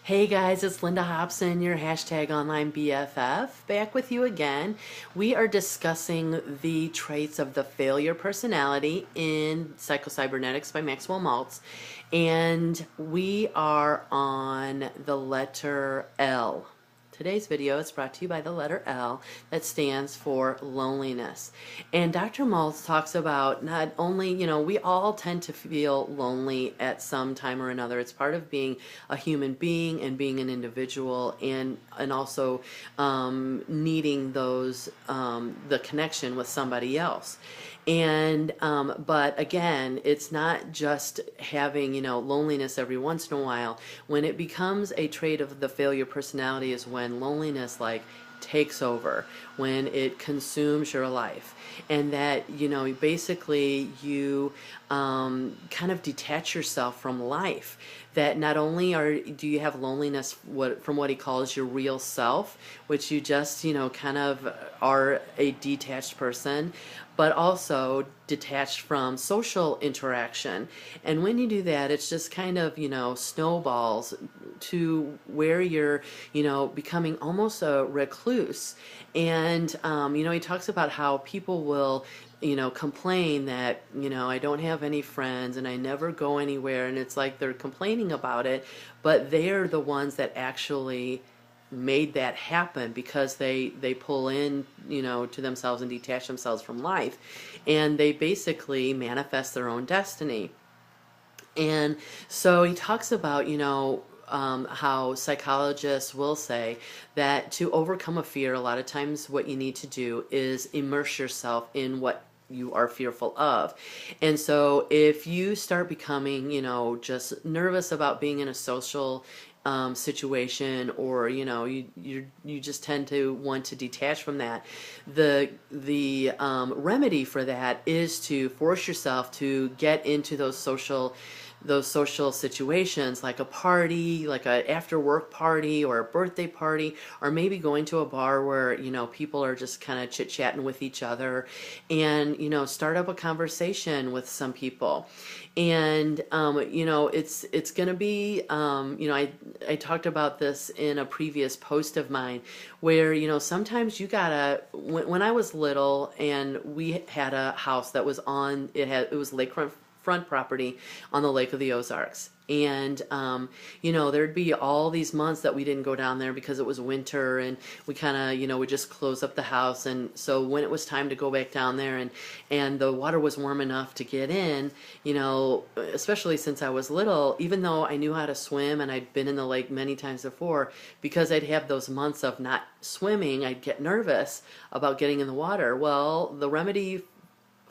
Hey guys, it's Linda Hopson, your hashtag online BFF, back with you again. We are discussing the traits of the failure personality in Psychocybernetics by Maxwell Maltz, and we are on the letter L. Today's video is brought to you by the letter L, that stands for loneliness. And Dr. Maltz talks about not only, we all tend to feel lonely at some time or another. It's part of being a human being and being an individual, and also needing the connection with somebody else. And but again, it's not just having loneliness every once in a while. When it becomes a trait of the failure personality is when loneliness takes over, when it consumes your life, and that basically you kind of detach yourself from life. That not only do you have loneliness from what he calls your real self, which you just kind of are a detached person, but also detached from social interaction. And when you do that, it's just kind of snowballs to where you're becoming almost a recluse. And he talks about how people will complain that I don't have any friends and I never go anywhere, and it's like they're complaining about it, but they're the ones that actually made that happen, because they pull in to themselves and detach themselves from life, and they basically manifest their own destiny. And so he talks about how psychologists will say that to overcome a fear, a lot of times what you need to do is immerse yourself in what you are fearful of. And so if you start becoming just nervous about being in a social situation, or you just tend to want to detach from that, the remedy for that is to force yourself to get into those social situations, like a party, like a after work party or a birthday party, or maybe going to a bar where people are just kind of chit chatting with each other, and start up a conversation with some people. And it's gonna be I talked about this in a previous post of mine, where sometimes you gotta, when I was little and we had a house that was it was lakefront property on the Lake of the Ozarks. And, there'd be all these months that we didn't go down there because it was winter, and we kind of, would just close up the house. And so when it was time to go back down there, and the water was warm enough to get in, especially since I was little, even though I knew how to swim and I'd been in the lake many times before, because I'd have those months of not swimming, I'd get nervous about getting in the water. Well, the remedy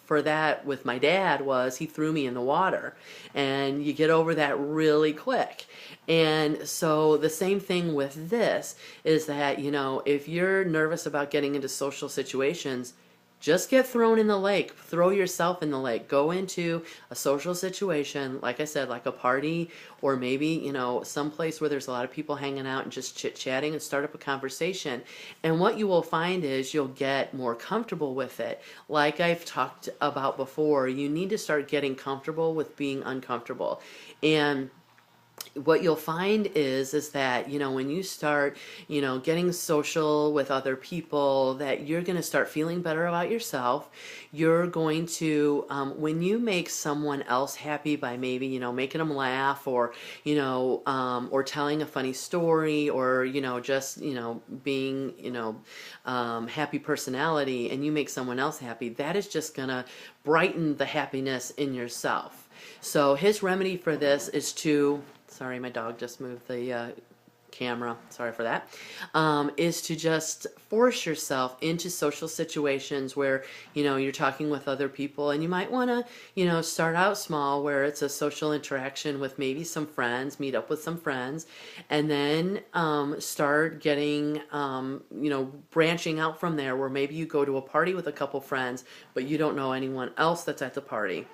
for that with my dad was he threw me in the water, and you get over that really quick. And so the same thing with this is that if you're nervous about getting into social situations, just get thrown in the lake. Throw yourself in the lake. Go into a social situation, like I said, like a party, or maybe, some place where there's a lot of people hanging out and just chit-chatting, and start up a conversation. And what you will find is you'll get more comfortable with it. Like I've talked about before, you need to start getting comfortable with being uncomfortable. And what you'll find is that when you start getting social with other people, that you're going to start feeling better about yourself. You're going to when you make someone else happy by maybe making them laugh, or or telling a funny story, or just being happy personality, and you make someone else happy, that is just going to brighten the happiness in yourself. So his remedy for this is to, sorry, my dog just moved the camera, sorry for that, is to just force yourself into social situations where you're talking with other people, and you might want to start out small, where it's a social interaction with maybe some friends, meet up with some friends, and then start getting branching out from there, where maybe you go to a party with a couple friends, but you don't know anyone else that's at the party.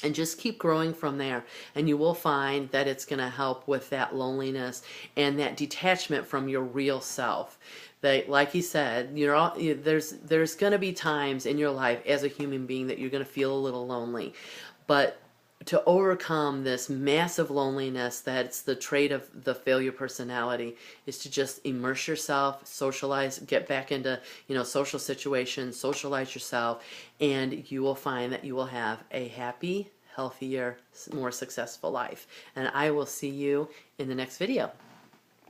And just keep growing from there, and you will find that it's going to help with that loneliness and that detachment from your real self. That, like he said, there's going to be times in your life as a human being that you're going to feel a little lonely, but to overcome this massive loneliness that's the trait of the failure personality is to just immerse yourself, socialize, get back into, social situations, socialize yourself, and you will find that you will have a happy, healthier, more successful life. And I will see you in the next video.